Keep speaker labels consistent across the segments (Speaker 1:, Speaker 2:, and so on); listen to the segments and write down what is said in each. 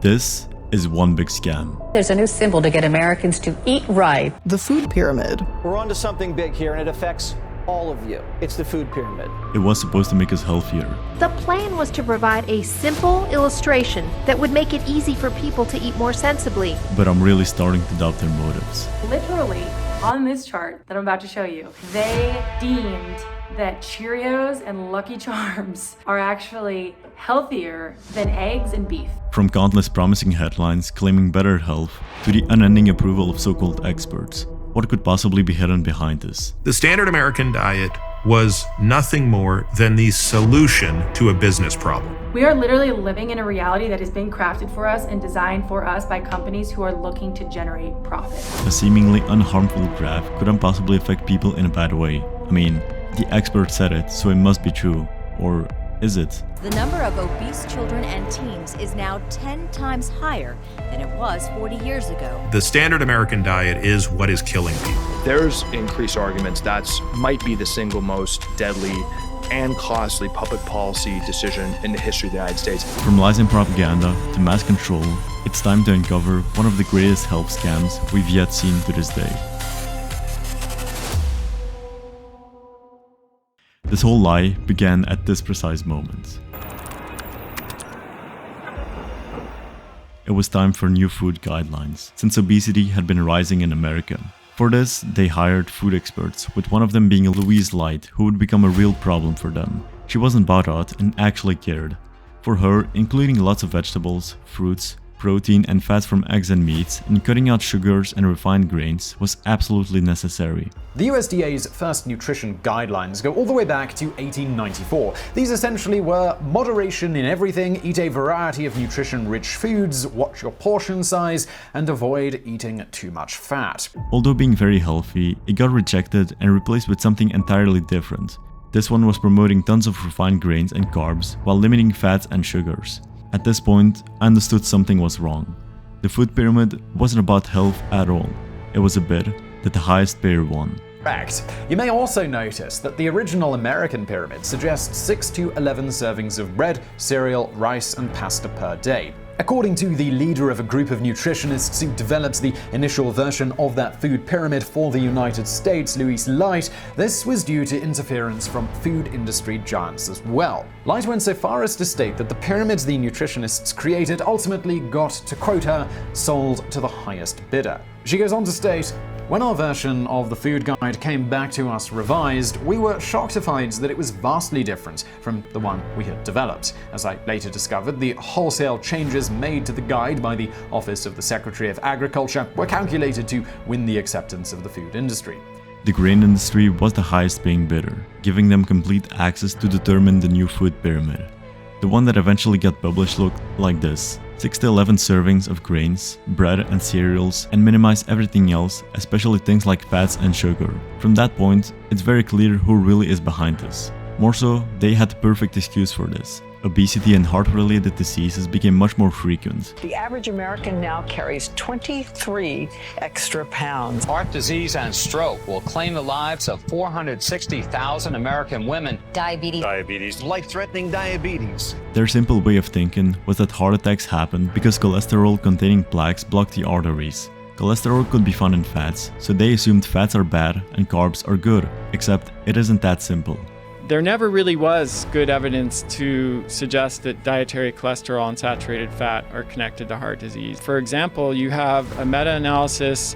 Speaker 1: This is one big scam.
Speaker 2: There's a new symbol to get Americans to eat right.
Speaker 3: The food pyramid.
Speaker 4: We're onto something big here, and it affects all of you. It's the food pyramid.
Speaker 1: It was supposed to make us healthier.
Speaker 5: The plan was to provide a simple illustration that would make it easy for people to eat more sensibly.
Speaker 1: But I'm really starting to doubt their motives.
Speaker 6: Literally, on this chart that I'm about to show you, they deemed that Cheerios and Lucky Charms are actually healthier than eggs and beef.
Speaker 1: From countless promising headlines claiming better health to the unending approval of so-called experts, what could possibly be hidden behind this?
Speaker 7: The standard American diet was nothing more than the solution to a business problem.
Speaker 6: We are literally living in a reality that has been crafted for us and designed for us by companies who are looking to generate profit.
Speaker 1: A seemingly unharmful graph couldn't possibly affect people in a bad way. I mean, the expert said it, so it must be true. Or is it?
Speaker 8: The number of obese children and teens is now 10 times higher than it was 40 years ago.
Speaker 7: The standard American diet is what is killing people.
Speaker 9: There's increased arguments that might be the single most deadly and costly public policy decision in the history of the United States.
Speaker 1: From lies and propaganda to mass control, it's time to uncover one of the greatest health scams we've yet seen to this day. This whole lie began at this precise moment. It was time for new food guidelines, since obesity had been rising in America. For this, they hired food experts, with one of them being Louise Light, who would become a real problem for them. She wasn't bought out and actually cared. For her, including lots of vegetables, fruits, protein and fats from eggs and meats, and cutting out sugars and refined grains was absolutely necessary.
Speaker 10: The USDA's first nutrition guidelines go all the way back to 1894. These essentially were moderation in everything, eat a variety of nutrition-rich foods, watch your portion size, and avoid eating too much fat.
Speaker 1: Although being very healthy, it got rejected and replaced with something entirely different. This one was promoting tons of refined grains and carbs while limiting fats and sugars. At this point, I understood something was wrong. The food pyramid wasn't about health at all. It was a bid that the highest payer won.
Speaker 10: Correct. You may also notice that the original American pyramid suggests 6 to 11 servings of bread, cereal, rice, and pasta per day. According to the leader of a group of nutritionists who developed the initial version of that food pyramid for the United States, Louise Light, this was due to interference from food industry giants as well. Light went so far as to state that the pyramids the nutritionists created ultimately got, to quote her, sold to the highest bidder. She goes on to state, "When our version of the food guide came back to us revised, we were shocked to find that it was vastly different from the one we had developed. As I later discovered, the wholesale changes made to the guide by the Office of the Secretary of Agriculture were calculated to win the acceptance of the food industry."
Speaker 1: The grain industry was the highest paying bidder, giving them complete access to determine the new food pyramid. The one that eventually got published looked like this: 6 to 11 servings of grains, bread and cereals, and minimize everything else, especially things like fats and sugar. From that point, it's very clear who really is behind this. More so, they had the perfect excuse for this. Obesity and heart-related diseases became much more frequent.
Speaker 11: The average American now carries 23 extra pounds.
Speaker 12: Heart disease and stroke will claim the lives of 460,000 American women.
Speaker 8: Diabetes.
Speaker 9: Life-threatening diabetes.
Speaker 1: Their simple way of thinking was that heart attacks happened because cholesterol-containing plaques blocked the arteries. Cholesterol could be found in fats, so they assumed fats are bad and carbs are good, except it isn't that simple.
Speaker 13: There never really was good evidence to suggest that dietary cholesterol and saturated fat are connected to heart disease. For example, you have a meta-analysis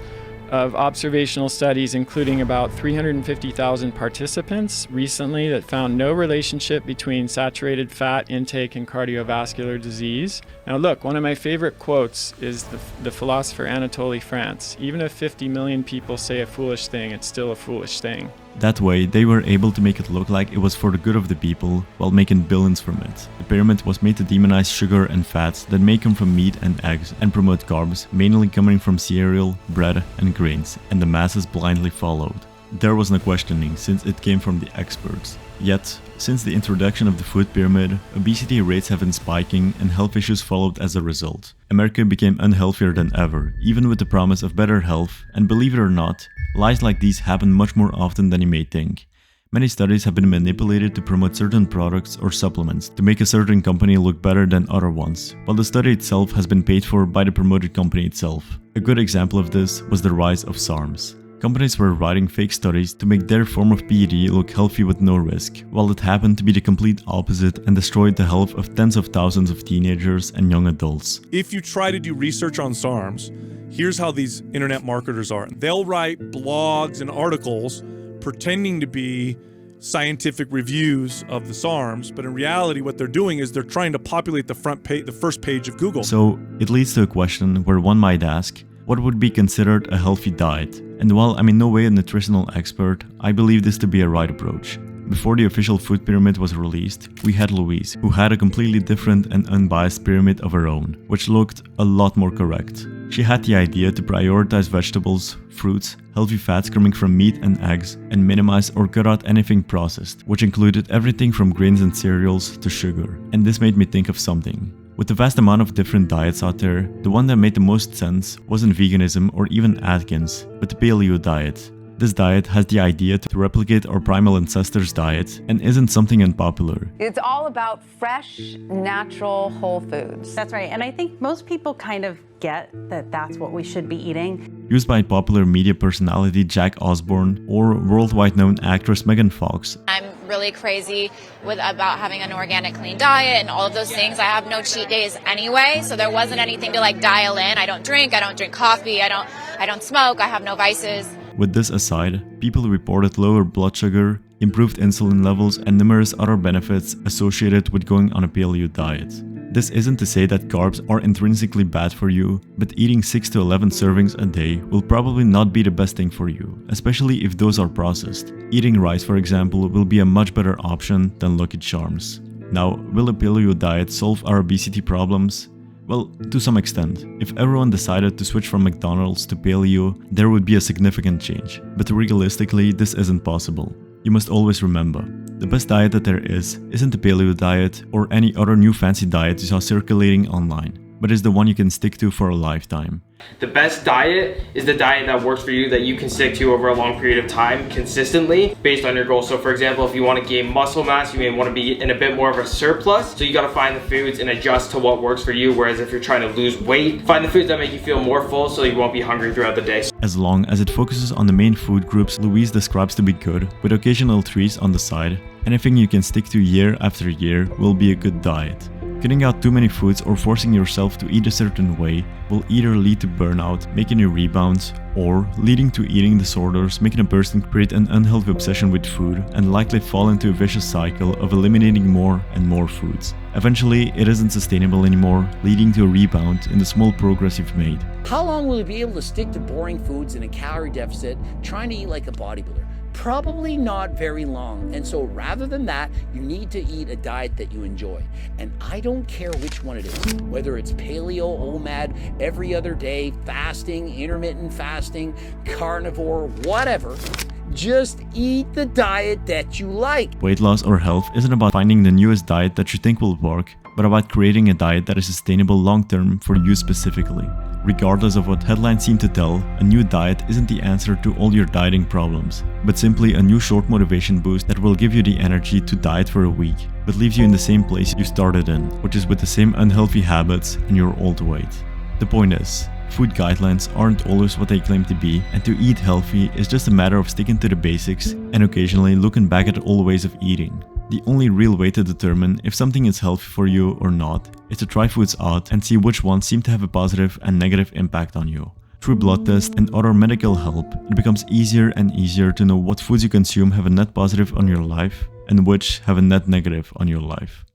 Speaker 13: of observational studies including about 350,000 participants recently that found no relationship between saturated fat intake and cardiovascular disease. Now look, one of my favorite quotes is the philosopher Anatole France. Even if 50 million people say a foolish thing, it's still a foolish thing.
Speaker 1: That way, they were able to make it look like it was for the good of the people while making billions from it. The pyramid was made to demonize sugar and fats that may come from meat and eggs and promote carbs, mainly coming from cereal, bread, and grains, and the masses blindly followed. There was no questioning since it came from the experts. Yet, since the introduction of the food pyramid, obesity rates have been spiking and health issues followed as a result. America became unhealthier than ever, even with the promise of better health, and believe it or not, lies like these happen much more often than you may think. Many studies have been manipulated to promote certain products or supplements to make a certain company look better than other ones, while the study itself has been paid for by the promoted company itself. A good example of this was the rise of SARMs. Companies were writing fake studies to make their form of PED look healthy with no risk, while it happened to be the complete opposite and destroyed the health of tens of thousands of teenagers and young adults.
Speaker 3: If you try to do research on SARMs, here's how these internet marketers are. They'll write blogs and articles pretending to be scientific reviews of the SARMs, but in reality what they're doing is they're trying to populate the first page of Google.
Speaker 1: So it leads to a question where one might ask, what would be considered a healthy diet? And while I'm in no way a nutritional expert, I believe this to be a right approach. Before the official food pyramid was released, we had Louise, who had a completely different and unbiased pyramid of her own, which looked a lot more correct. She had the idea to prioritize vegetables, fruits, healthy fats coming from meat and eggs, and minimize or cut out anything processed, which included everything from grains and cereals to sugar. And this made me think of something. With the vast amount of different diets out there, the one that made the most sense wasn't veganism or even Atkins, but the paleo diet. This diet has the idea to replicate our primal ancestors' diet and isn't something unpopular.
Speaker 14: It's all about fresh, natural, whole foods. That's right, and I think most people kind of get that that's what we should be eating.
Speaker 1: Used by popular media personality Jack Osborne or worldwide known actress Megan Fox.
Speaker 15: I'm really crazy about having an organic, clean diet and all of those things. I have no cheat days anyway, so there wasn't anything to like dial in. I don't drink coffee, I don't smoke, I have no vices.
Speaker 1: With this aside, people reported lower blood sugar, improved insulin levels, and numerous other benefits associated with going on a paleo diet. This isn't to say that carbs are intrinsically bad for you, but eating 6 to 11 servings a day will probably not be the best thing for you, especially if those are processed. Eating rice, for example, will be a much better option than Lucky Charms. Now, will a paleo diet solve our obesity problems? Well, to some extent. If everyone decided to switch from McDonald's to paleo, there would be a significant change. But realistically, this isn't possible. You must always remember, the best diet that there isn't the paleo diet or any other new fancy diet you saw circulating online, but is the one you can stick to for a lifetime.
Speaker 16: The best diet is the diet that works for you, that you can stick to over a long period of time consistently based on your goals. So for example, if you want to gain muscle mass, you may want to be in a bit more of a surplus. So you got to find the foods and adjust to what works for you. Whereas if you're trying to lose weight, find the foods that make you feel more full so you won't be hungry throughout the day.
Speaker 1: As long as it focuses on the main food groups Louise describes to be good, with occasional treats on the side, anything you can stick to year after year will be a good diet. Cutting out too many foods or forcing yourself to eat a certain way will either lead to burnout, making you rebound, or leading to eating disorders, making a person create an unhealthy obsession with food and likely fall into a vicious cycle of eliminating more and more foods. Eventually, it isn't sustainable anymore, leading to a rebound in the small progress you've made.
Speaker 17: How long will you be able to stick to boring foods in a calorie deficit, trying to eat like a bodybuilder? Probably not very long. And so rather than that, you need to eat a diet that you enjoy. And I don't care which one it is, whether it's paleo, OMAD, every other day, fasting, intermittent fasting, carnivore, whatever. Just eat the diet that you like.
Speaker 1: Weight loss or health isn't about finding the newest diet that you think will work, but about creating a diet that is sustainable long-term for you specifically. Regardless of what headlines seem to tell, a new diet isn't the answer to all your dieting problems, but simply a new short motivation boost that will give you the energy to diet for a week, but leaves you in the same place you started in, which is with the same unhealthy habits and your old weight. The point is, food guidelines aren't always what they claim to be, and to eat healthy is just a matter of sticking to the basics and occasionally looking back at old ways of eating. The only real way to determine if something is healthy for you or not is to try foods out and see which ones seem to have a positive and negative impact on you. Through blood tests and other medical help, it becomes easier and easier to know what foods you consume have a net positive on your life and which have a net negative on your life.